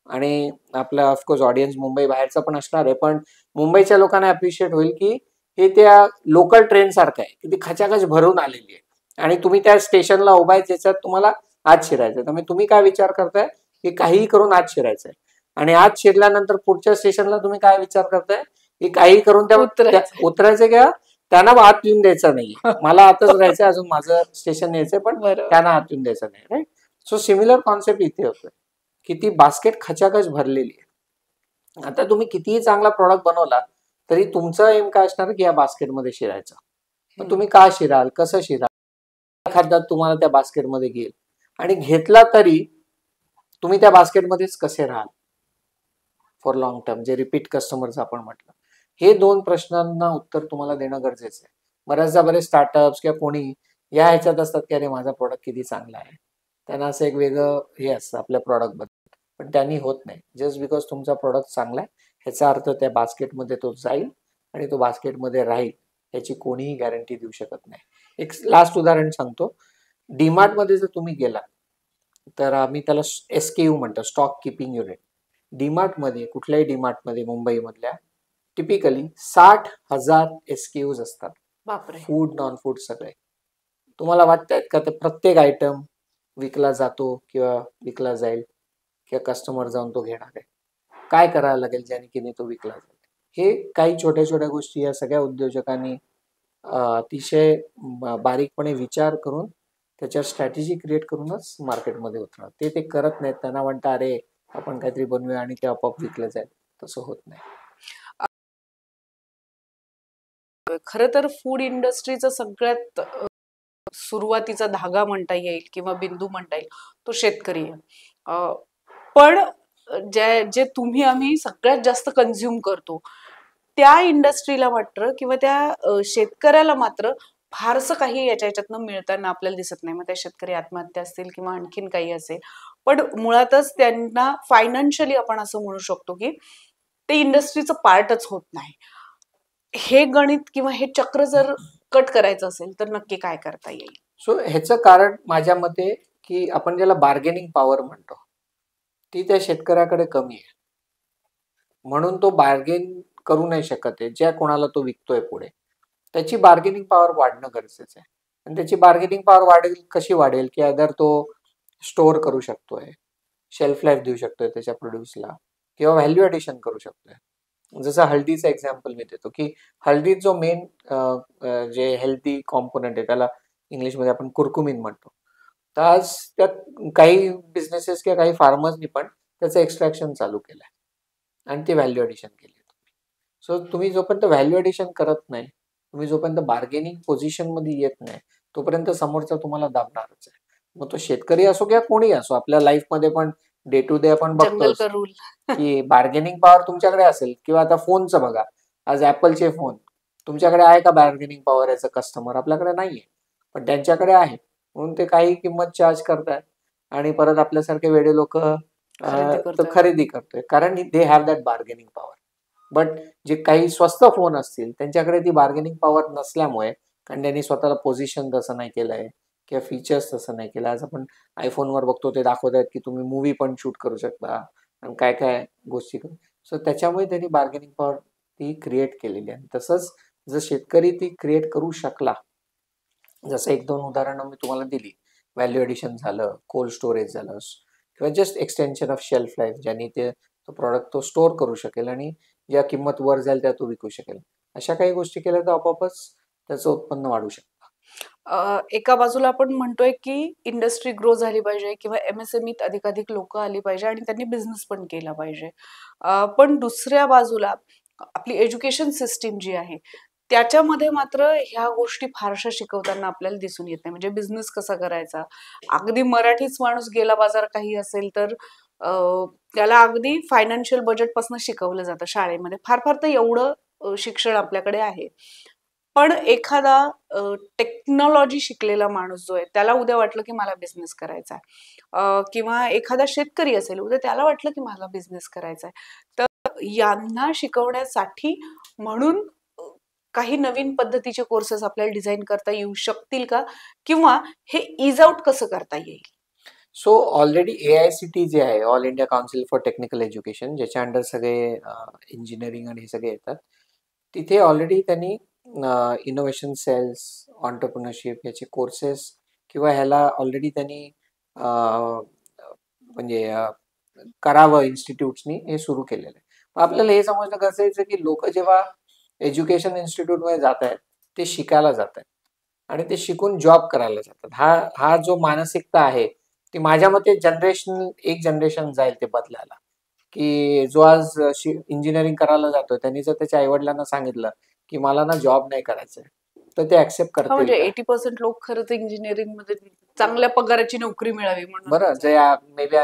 आणि आपला ऑफकोर्स ऑडियन्स मुंबई बाहेरचा पण असणार आहे, पण मुंबईच्या लोकांना अप्रिशिएट होईल की हे त्या लोकल ट्रेन सारखं आहे की ती खचाखच भरून आलेली आहे आणि तुम्ही त्या स्टेशनला उभा आहे ज्याच्यात तुम्हाला आत शिरायचं. त्यामुळे तुम्ही काय विचार करताय की काहीही करून आत शिरायचंय, आणि आत शिरल्यानंतर पुढच्या स्टेशनला तुम्ही काय विचार करताय की काही करून त्या उतरायचं किंवा त्यांना आत येऊन द्यायचं नाही. मला आतच राहायचं, अजून माझं स्टेशन यायचंय, पण त्यांना आत येऊन द्यायचं नाही. राईट. सो सिमिलर कॉन्सेप्ट इथे होतोय की ती बास्केट खचाखच भरलेली आहे. आता तुम्ही कितीही चांगला प्रॉडक्ट बनवला तरी तुमचं एम काय असणार की या बास्केटमध्ये शिरायचं. पण तुम्ही का शिराल, कसं शिराल, खाद्यात तुम्हाला त्या बास्केटमध्ये घेईल, आणि घेतला तरी तुम्ही त्या बास्केटमध्येच कसे राहाल फॉर लॉंग टर्म, जे रिपीट कस्टमर्स आपण म्हटलं. हे 2 प्रश्नांना उत्तर तुम्हाला देणं गरजेचं आहे. बऱ्याचदा बरेच स्टार्टअप्स किंवा कोणी या ह्याच्यात असतात की अरे माझा प्रॉडक्ट किती चांगला आहे, त्यांना असं एक वेगळं हे असतं आपल्या प्रॉडक्ट बद्दल, पण त्यांनी होत नाही. जस्ट बिकॉज तुमचा प्रॉडक्ट चांगला आहे ह्याचा अर्थ त्या बास्केटमध्ये तो जाईल आणि तो बास्केटमध्ये राहील याची कोणीही गॅरंटी देऊ शकत नाही. एक लास्ट उदाहरण सांगतो. डीमार्टमध्ये जर तुम्ही गेला तर आम्ही त्याला SKU म्हणतो, स्टॉक किपिंग युनिट. डीमार्टमध्ये, कुठल्याही डीमार्टमध्ये मुंबईमधल्या टिपिकली 60,000 SKUs असतात. बापरे. फूड, नॉन फूड सगळे. तुम्हाला वाटतंय का ते प्रत्येक आयटम विकला जातो किंवा विकला जाईल किंवा कस्टमर जाऊन तो घेणार आहे? काय करायला लागेल ज्याने की तो विकला जाईल? हे काही छोट्या छोट्या गोष्टी या सगळ्या उद्योजकांनी अतिशय बारीकपणे विचार करून त्याच्यावर स्ट्रॅटेजी क्रिएट करूनच मार्केटमध्ये उतरणार. ते करत नाहीत. त्यांना म्हणतात अरे आपण काहीतरी बनवूया आणि ते आपोआप विकलं जाईल. तसं होत नाही. खरं तर फूड इंडस्ट्रीचं सगळ्यात सुरुवातीचा धागा म्हणता येईल किंवा बिंदू म्हणता येईल तो शेतकरी आहे. पण जे तुम्ही आम्ही सगळ्यात जास्त कन्झ्युम करतो त्या इंडस्ट्रीला मात्र किंवा त्या शेतकऱ्याला मात्र फारसं काही याच्यातनं मिळताना आपल्याला दिसत नाही. मग त्या शेतकरी आत्महत्या असतील किंवा आणखीन काही असेल, पण मुळातच त्यांना फायनान्शियली आपण असं म्हणू शकतो की ते इंडस्ट्रीचं पार्टच होत नाही. हे गणित किंवा हे चक्र जर कट करायचं असेल तर नक्की काय करता येईल? सो ह्याचं कारण माझ्या मते की आपण ज्याला बार्गेनिंग पॉवर म्हणतो ती त्या शेतकऱ्याकडे कमी आहे, म्हणून तो बार्गेन करू नाही शकत आहे. ज्या कोणाला तो विकतोय पुढे त्याची बार्गेनिंग पॉवर वाढणं गरजेचं आहे. आणि त्याची बार्गेनिंग पॉवर वाढेल कशी वाढेल की अदर तो स्टोअर करू शकतोय, शेल्फ लाईफ देऊ शकतोय त्याच्या प्रोड्यूसला, किंवा व्हॅल्यू ॲडिशन करू शकतोय. जसं हळदीचं एक्झाम्पल मी देतो की हळदीत जो मेन जे हेल्दी कॉम्पोनंट आहे त्याला इंग्लिशमध्ये आपण कुरकुमिन म्हणतो. तर आज त्यात काही बिझनेसेस किंवा काही फार्मर्सनी पण त्याचं एक्स्ट्रॅक्शन चालू केलंय आणि ते व्हॅल्यू ॲडिशन केली. सो तुम्ही जोपर्यंत व्हॅल्यू ॲडिशन करत नाही, तुम्ही जोपर्यंत बार्गेनिंग पोझिशनमध्ये येत नाही, तोपर्यंत समोरचा तुम्हाला दाबणारच आहे. मग तो शेतकरी असो किंवा कोणी असो, आपल्या लाईफमध्ये पण डे टू डे आपण जंगल बघतो का रूल. की बार्गेनिंग पॉवर तुमच्याकडे असेल. किंवा आता फोनचं बघा, आज ॲपलचे फोन तुमच्याकडे आहे का बार्गेनिंग पॉवर? याचं कस्टमर आपल्याकडे नाहीये, पण त्यांच्याकडे आहे, म्हणून ते काही किंमत चार्ज करतात आणि परत आपल्यासारखे वेडे लोक खरेदी करतोय, कारण they have that bargaining power. But जे काही स्वस्त फोन असतील त्यांच्याकडे ती बार्गेनिंग पॉवर नसल्यामुळे, कारण त्यांनी स्वतःला पोझिशन तसं नाही केलंय किंवा फीचर्स तसं नाही केलं. आज आपण आयफोनवर बघतो ते दाखवत आहेत की तुम्ही मूवी पण शूट करू शकता आणि काय काय गोष्टी करू. सो त्याच्यामुळे त्यांनी बार्गेनिंग पॉवर ती क्रिएट केलेली आहे. तसंच जर शेतकरी ती क्रिएट करू शकला, जसं एक दोन उदाहरणं मी तुम्हाला दिली, व्हॅल्यू ॲडिशन झालं, कोल्ड स्टोरेज झालं, किंवा just extension of shelf life, ज्यांनी ते तो प्रॉडक्ट तो स्टोअर करू शकेल आणि ज्या किंमत वर जाईल त्या तो विकू शकेल. अशा काही गोष्टी केल्या तर आपोआपच त्याचं उत्पन्न वाढू शकतं. एका बाजूला आपण म्हणतोय की इंडस्ट्री ग्रो झाली पाहिजे किंवा एमएसएमईत अधिकाधिक लोक आली पाहिजे आणि त्यांनी बिझनेस पण केला पाहिजे. पण दुसऱ्या बाजूला आपली एज्युकेशन सिस्टीम जी आहे त्याच्यामध्ये मात्र ह्या गोष्टी फारशा शिकवताना आपल्याला दिसून येत नाही. म्हणजे बिझनेस कसा करायचा, अगदी मराठीच माणूस गेला बाजार काही असेल तर त्याला अगदी फायनान्शियल बजेट पासून शिकवलं जातं शाळेमध्ये. फार फार तर एवढं शिक्षण आपल्याकडे आहे. पण एखादा टेक्नॉलॉजी शिकलेला माणूस जो आहे त्याला उद्या वाटलं की मला बिझनेस करायचा आहे, किंवा एखादा शेतकरी असेल उद्या त्याला वाटलं की मला बिझनेस करायचा आहे, तर यांना शिकवण्यासाठी म्हणून काही नवीन पद्धतीचे कोर्सेस आपल्याला डिझाईन करता येऊ शकतील का, किंवा हे इज आउट कसं करता येईल? सो ऑलरेडी AICT जे आहे, all India council for technical education, ज्याच्या अंडर सगळे इंजिनिअरिंग आणि हे सगळे येतात, तिथे ऑलरेडी त्यांनी इनोव्हेशन सेल्स, ऑन्टरप्रिनरशिप याचे कोर्सेस किंवा ह्याला ऑलरेडी त्यांनी म्हणजे करावं इन्स्टिट्यूट्सनी हे सुरू केलेलं आहे. आपल्याला हे समजणं गरजेचं आहे की लोक जेव्हा एज्युकेशन इन्स्टिट्यूटमध्ये जात आहेत ते शिकायला जात आहेत आणि ते शिकून जॉब करायला जातात. हा जो मानसिकता आहे ती माझ्या मते एक जनरेशन जाईल ते बदलायला. की जो आज इंजिनिअरिंग करायला जातोय त्यांनी जर त्याच्या आईवडिलांना सांगितलं की मला ना जॉब नाही करायचंय, तर ते ऍक्सेप्ट करतील. म्हणजे 80% लोक खरंच इंजिनिअरिंग मध्ये चांगल्या पगाराची नोकरी मिळावी म्हणून. बरं, जे मे बी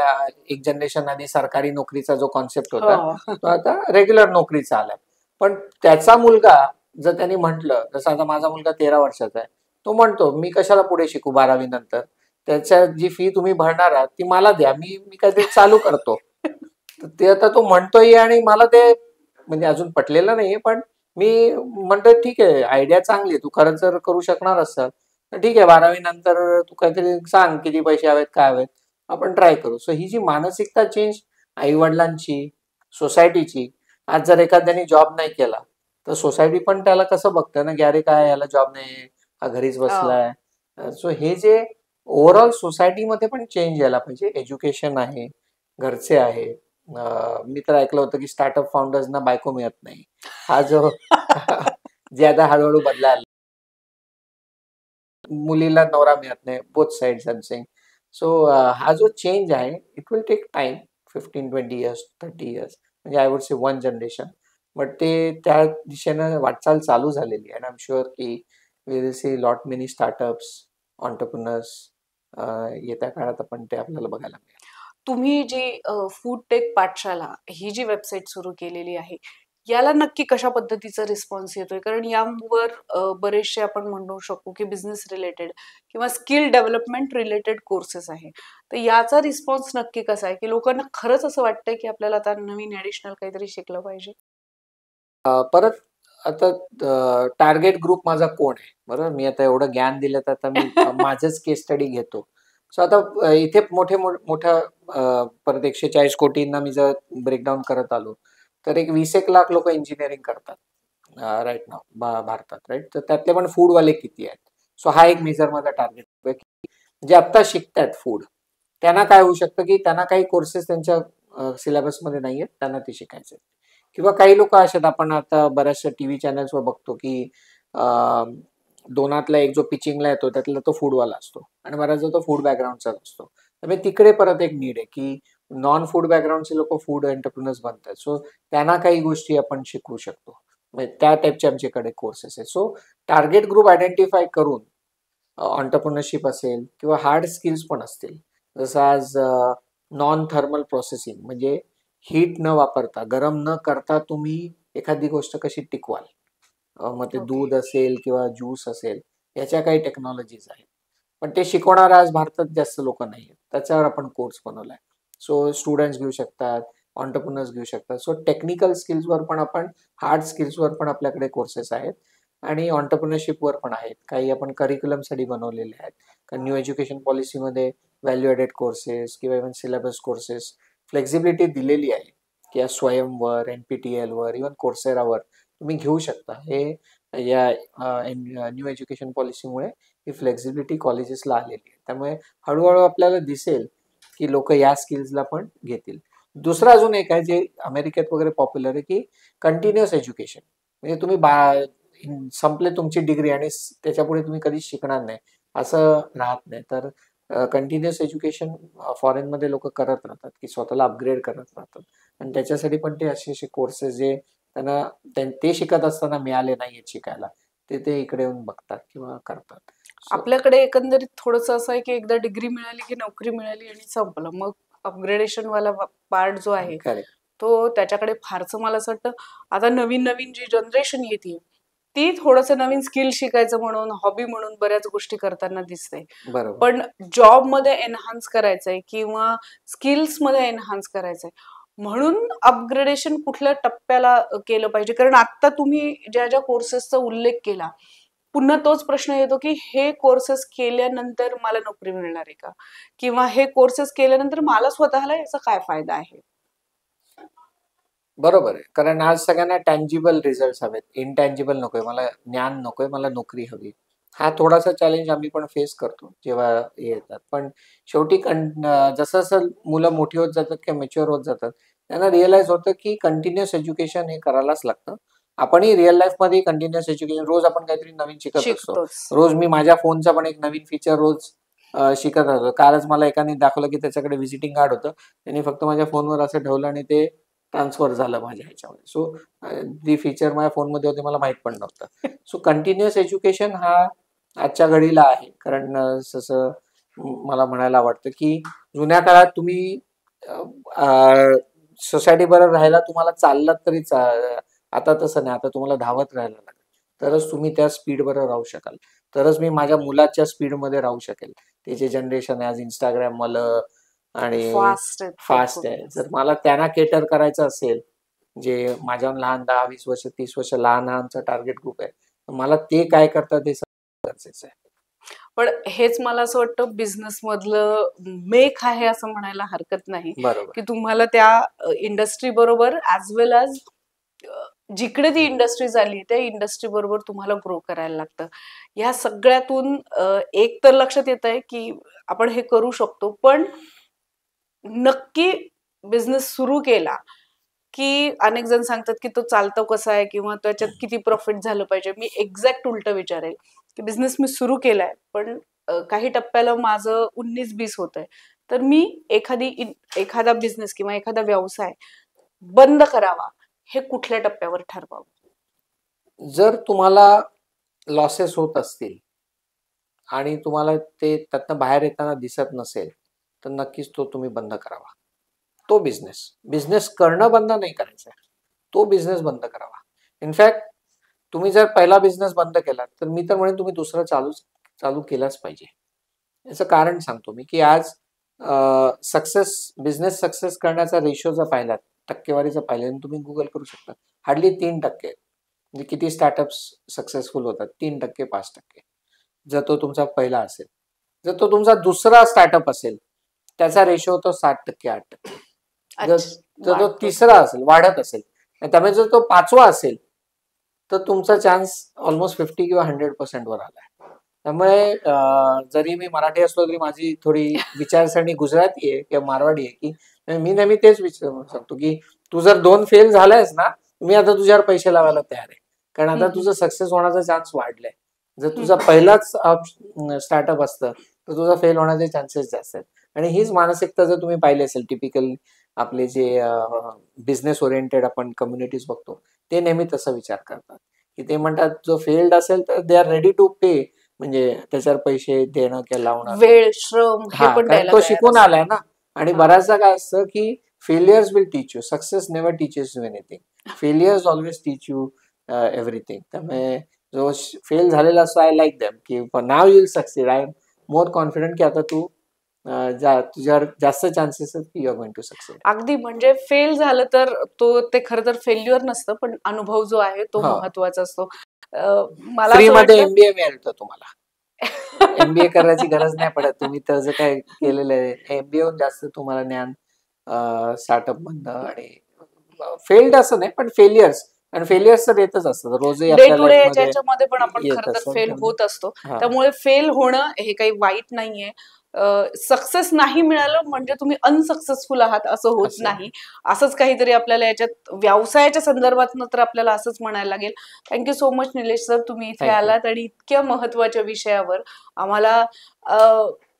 एक जनरेशन आधी सरकारी नोकरीचा जो कॉन्सेप्ट होता तो आता रेग्युलर नोकरीचा आलाय. पण त्याचा मुलगा जर त्यांनी म्हटलं, जसं आता माझा मुलगा 13 वर्षाचा आहे, तो म्हणतो मी कशाला पुढे शिकू 12वी नंतर, त्याच्या जी फी तुम्ही भरणार आहात ती मला द्या, मी काहीतरी चालू करतो. ते आता तो म्हणतोय आणि मला ते म्हणजे अजून पटलेलं नाहीये, पण मी म्हणतो ठीक आहे, आयडिया चांगली आहे, तू खरंच जर करू शकणार असाल तर ठीक आहे, 12वी नंतर तू काहीतरी सांग किती पैसे हवेत काय हवेत, आपण ट्राय करू. सो ही जी मानसिकता चेंज आई वडिलांची, सोसायटीची, आज जर एखाद्याने जॉब नाही केला तर सोसायटी पण त्याला कसं बघतं ना की अरे काय याला जॉब नाही, हा घरीच बसलाय. सो हे जे ओव्हरऑल सोसायटीमध्ये पण चेंज यायला पाहिजे. एज्युकेशन आहे, घरचे आहे. मी तर ऐकलं होतं की स्टार्टअप फाउंडर्सना बायको मिळत नाही, हा जो जे आता हळूहळू बदलायला, मुलीला नवरा मिळत नाही, both sides I am saying. So हा जो चेंज आहे it will take time, 15-20 years, 30 years, म्हणजे I would say 1 generation. But ते त्या दिशेनं वाटचाल चालू झालेली आहे. अँड आय एम शुअर की we will see lot many startups entrepreneurs येत्या काळात आपण ते आपल्याला बघायला मिळेल. तुम्ही जी फूड टेक पाठशाला ही जी वेबसाईट सुरू केलेली आहे, याला नक्की कशा पद्धतीचा रिस्पॉन्स येतोय? कारण यावर बरेचसे आपण म्हणू शकतो की बिझनेस रिलेटेड किंवा स्किल डेव्हलपमेंट रिलेटेड कोर्सेस आहे. तर याचा रिस्पॉन्स नक्की कसा आहे, की लोकांना खरंच असं वाटतंय की आपल्याला आता नवीन ॲडिशनल काहीतरी शिकलं पाहिजे? परत आता टार्गेट ग्रुप माझा कोण आहे, बरोबर? मी आता एवढं ज्ञान दिलं तर आता मी माझंच केस स्टडी घेतो. सो आता इथे मोठ्या परत 140 कोटींना मी जर ब्रेकडाऊन करत आलो, तर एक 20 लाख लोक इंजिनिअरिंग करतात राईट नाव भारतात, राईट? तर त्यातले पण फूडवाले किती आहेत? सो हा एक मेजर माझा टार्गेट आहे की जे आत्ता शिकतायत फूड, त्यांना काय होऊ शकतं की त्यांना काही कोर्सेस त्यांच्या सिलेबसमध्ये नाही आहेत, त्यांना ते शिकायचे. किंवा काही लोक असे आपण आता बऱ्याचशा टीव्ही चॅनल्सवर बघतो की दोनातला एक जो पिचिंगला येतो त्यातला तो फूडवाला असतो आणि बऱ्याचदा तो फूड बॅकग्राऊंडचा असतो. त्यामुळे तिकडे परत एक नीड आहे की नॉन फूड बॅकग्राऊंडचे लोक फूड एंटरप्रिनर्स बनतात. सो त्यांना काही गोष्टी आपण शिकवू शकतो. म्हणजे त्या टाईपचे आमच्याकडे कोर्सेस आहेत. सो टार्गेट ग्रुप आयडेंटिफाय करून ऑन्टरप्रिनरशिप असेल किंवा हार्ड स्किल्स पण असतील, जसं आज नॉन थर्मल प्रोसेसिंग, म्हणजे हीट न वापरता, गरम न करता तुम्ही एखादी गोष्ट कशी टिकवाल, मग ते ओके. दूध असेल किंवा ज्यूस असेल, याच्या काही टेक्नॉलॉजीज आहेत. पण ते शिकवणारे आज भारतात जास्त लोक नाही आहेत. त्याच्यावर आपण कोर्स बनवलाय. सो स्टुडंट्स घेऊ शकतात, ऑन्टरप्रिनर्स घेऊ शकतात. सो टेक्निकल स्किल्सवर पण आपण, हार्ड स्किल्सवर पण आपल्याकडे कोर्सेस आहेत आणि ऑन्टरप्रिनरशिपवर पण आहेत. काही आपण करिक्युलमसाठी बनवलेले आहेत. कारण न्यू एज्युकेशन पॉलिसीमध्ये व्हॅल्यू ॲडेड कोर्सेस किंवा इव्हन सिलेबस कोर्सेस फ्लेक्झिबिलिटी दिलेली आहे की या स्वयंवर, NPTEL वर, इव्हन कोर्सेरावर तुम्ही घेऊ शकता. हे या न्यू एज्युकेशन पॉलिसीमुळे ही फ्लेक्झिबिलिटी कॉलेजेसला आलेली आहे. त्यामुळे हळूहळू आपल्याला दिसेल की लोक या स्किल्सला पण घेतील. दुसरं अजून एक आहे जे अमेरिकेत वगैरे पॉप्युलर आहे की कंटिन्युअस एज्युकेशन. म्हणजे तुम्ही संपले तुमची डिग्री आणि त्याच्यापुढे तुम्ही कधीच शिकणार नाही असं राहत नाही. तर कंटिन्युअस एज्युकेशन फॉरेनमध्ये लोक करत राहतात की स्वतःला अपग्रेड करत राहतात आणि त्याच्यासाठी पण ते असे कोर्सेस जे त्यांना ते शिकत असताना मिळाले नाहीयेत शिकायला, ते इकडे येऊन बघतात किंवा करतात. आपल्याकडे एकंदरीत थोडंसं असं आहे की एकदा डिग्री मिळाली की नोकरी मिळाली आणि संपलं. मग अपग्रेडेशन वाला पार्ट जो आहे करेक्ट. तो त्याच्याकडे फारसं मला असं वाटतं. आता नवीन नवीन जी जनरेशन येते ती थोडंसं नवीन स्किल शिकायचं म्हणून, हॉबी म्हणून बऱ्याच गोष्टी करताना दिसते. बरोबर. पण जॉबमध्ये एनहान्स करायचंय किंवा स्किल्समध्ये एनहान्स करायचंय म्हणून अपग्रेडेशन कुठल्या टप्प्याला केलं पाहिजे? कारण आता तुम्ही ज्या ज्या कोर्सेसचा उल्लेख केला, पुन्हा तोच प्रश्न येतो की हे कोर्सेस केल्यानंतर मला नोकरी मिळणार आहे का? किंवा हे कोर्सेस केल्यानंतर मला स्वतःला याचा काय फायदा आहे? बरोबर आहे. कारण आज सगळ्यांना टँजिबल रिझल्ट हवेत. इनटँजिबल नकोय. मला ज्ञान नकोय, मला नोकरी हवी. हा थोडासा चॅलेंज आम्ही पण फेस करतो जेव्हा हे येतात. पण शेवटी जसं जसं मुलं मोठी होत जातात किंवा मॅच्युअर होत जातात, त्यांना रिअलाइज होतं की कंटिन्युअस एज्युकेशन हे करायलाच लागतं. आपणही रिअल लाईफमध्ये कंटिन्युअस एज्युकेशन, रोज आपण काहीतरी नवीन शिकत असतो. शिकतोच. रोज मी माझ्या फोनचा पण एक नवीन फीचर रोज शिकत राहतो. कालच मला एकाने दाखवलं की त्याच्याकडे व्हिजिटिंग कार्ड होतं. त्यांनी फक्त माझ्या फोनवर असं ठेवलं आणि ते ट्रान्सफर झालं माझ्या ह्याच्यामध्ये. सो जी फीचर माझ्या फोनमध्ये होते मला माहित पण नव्हतं. सो कंटिन्युअस एज्युकेशन हा आजच्या घडीला आहे. कारण जसं मला म्हणायला आवडतं की जुन्या काळात तुम्ही सोसायटी बरोबर राहायला तुम्हाला चाललात तरी आता तसं नाही. आता तुम्हाला धावत राहायला लागेल. तरच तुम्ही त्या स्पीड बरोबर राहू शकाल. तरच मी माझ्या मुलाच्या स्पीडमध्ये राहू शकेल. ते जे जनरेशन आहे आज Instagram वालं आणि फास्ट आहेत ते फास्ट खूप. आहे. जर मला त्यांना केटर करायचं असेल, जे माझ्याहून लहान 10, 20 वर्ष, 30 वर्ष लहान आमचा टार्गेट ग्रुप आहे. तर मला ते काय करतात हे गरजेचं आहे. पण हेच मला असं वाटतं बिझनेस मधलं मेक आहे असं म्हणायला हरकत नाही, बरोबर. की तुम्हाला त्या इंडस्ट्री बरोबर ॲज वेल ॲज जिकडे ती इंडस्ट्री झाली त्या इंडस्ट्री बरोबर तुम्हाला ग्रो करायला लागतं. ह्या सगळ्यातून एक तर लक्षात येतंय, की आपण हे करू शकतो. पण नक्की बिझनेस सुरू केला, की अनेक जण सांगतात, की तो चालतो कसा आहे किंवा त्याच्यात किती प्रॉफिट झालं पाहिजे. मी एक्झॅक्ट उलटं विचारेल, की बिझनेस मी सुरू केलाय, पण काही टप्प्याला माझं 19-20 होतंय. तर मी एखादा बिझनेस किंवा एखादा व्यवसाय बंद करावा, हे कुठल्या टप्प्यावर ठरवावं? जर तुम्हाला लॉसेस होत असतील आणि तुम्हाला ते त्यातनं बाहेर येताना दिसत नसेल तर नक्कीच तो तुम्ही बंद करावा. तो बिझनेस करणं बंद नाही करायचं, तो बिझनेस बंद करावा. इनफॅक्ट तुम्ही जर पहिला बिझनेस बंद केला तर मी तर म्हणेन तुम्ही दुसरा चालू केलाच पाहिजे. याचं कारण सांगतो मी, की आज बिझनेस सक्सेस करण्याचा रेशो जर पाहिलात, टक्केवारीचा पाहिलं, तुम्ही गुगल करू शकता. हार्डली 3%. म्हणजे किती स्टार्टअप्स सक्सेसफुल होतात? 3%, 5%. जर तो तुमचा पहिला असेल. जर तो तुमचा दुसरा स्टार्टअप असेल, त्याचा रेशो होतो 7%, 8%. जर तो तिसरा असेल, वाढत असेल, त्यामुळे जर तो 5वा असेल तर तुमचा चान्स ऑलमोस्ट 50 किंवा 100% वर आलाय. त्यामुळे जरी मी मराठी असलो तरी माझी थोडी विचारसरणी गुजराती आहे किंवा मारवाडी आहे, की मी नेहमी तेच विचारू शकतो, की तू जर 2 फेल झालायस ना, मी आता तुझ्यावर पैसे लावायला तयार आहे, कारण आता तुझं सक्सेस होण्याचा चान्स वाढलाय. जर तुझा पहिलाच स्टार्टअप असतं तर तुझा फेल होण्याचे चान्सेस जास्त आहेत. आणि हीच मानसिकता जर तुम्ही पाहिली असेल, टिपिकल आपले जे बिझनेस ओरिएंटेड आपण कम्युनिटीज बघतो, ते नेहमी तसा विचार करतात, की ते म्हणतात जो फेल्ड असेल तर दे आर रेडी टू पे, म्हणजे त्याच्यावर पैसे देणं किंवा लावणं, वेळ, श्रम हे पण कारण तो शिकून आलाय ना. आणि बऱ्याचदा काय असतं, की failures will teach you, success never teaches you anything, failures always teach you everything. त्यामुळे जो फेल झालेला असतो, आय लाईक देम, की now you will succeed. I am more confident की आता तू तुझ्यावर जास्त चान्सेस आहेत की you are going to succeed. अगदी, म्हणजे फेल झालं तर ते खरं तर फेल्युअर नसतं, पण अनुभव जो आहे तो महत्वाचा असतो. मला फ्री मध्ये एमबीए मिळतं तुम्हाला. एमबीए करायची गरज नाही पडत. तुम्ही तर जे काय केलेलं आहे, एमबीए हून जास्त तुम्हाला ज्ञान स्टार्टअप मधनं आणि फेल्ड असं नाही, पण फेलियर्स आणि फेलियर्स तर येतच असतात रोजही डे आपल्या टू डे लाईफमध्ये याच्यामध्ये पण आपण येत खरं तर असतात. फेल होत असतो. त्यामुळे फेल होणं हे काही वाईट नाहीये. सक्सेस नाही मिळालं म्हणजे तुम्ही अनसक्सेसफुल आहात असं होत नाही. असंच काहीतरी आपल्याला याच्यात व्यवसायाच्या संदर्भात तर आपल्याला असंच म्हणायला लागेल. Thank you so much Nilesh sir, तुम्ही इथे आलात आणि इतक्या महत्वाच्या विषयावर आम्हाला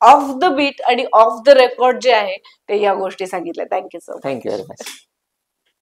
ऑफ द बीट आणि ऑफ द रेकॉर्ड जे आहे ते या गोष्टी सांगितल्या. Thank you so much. Thank you very much.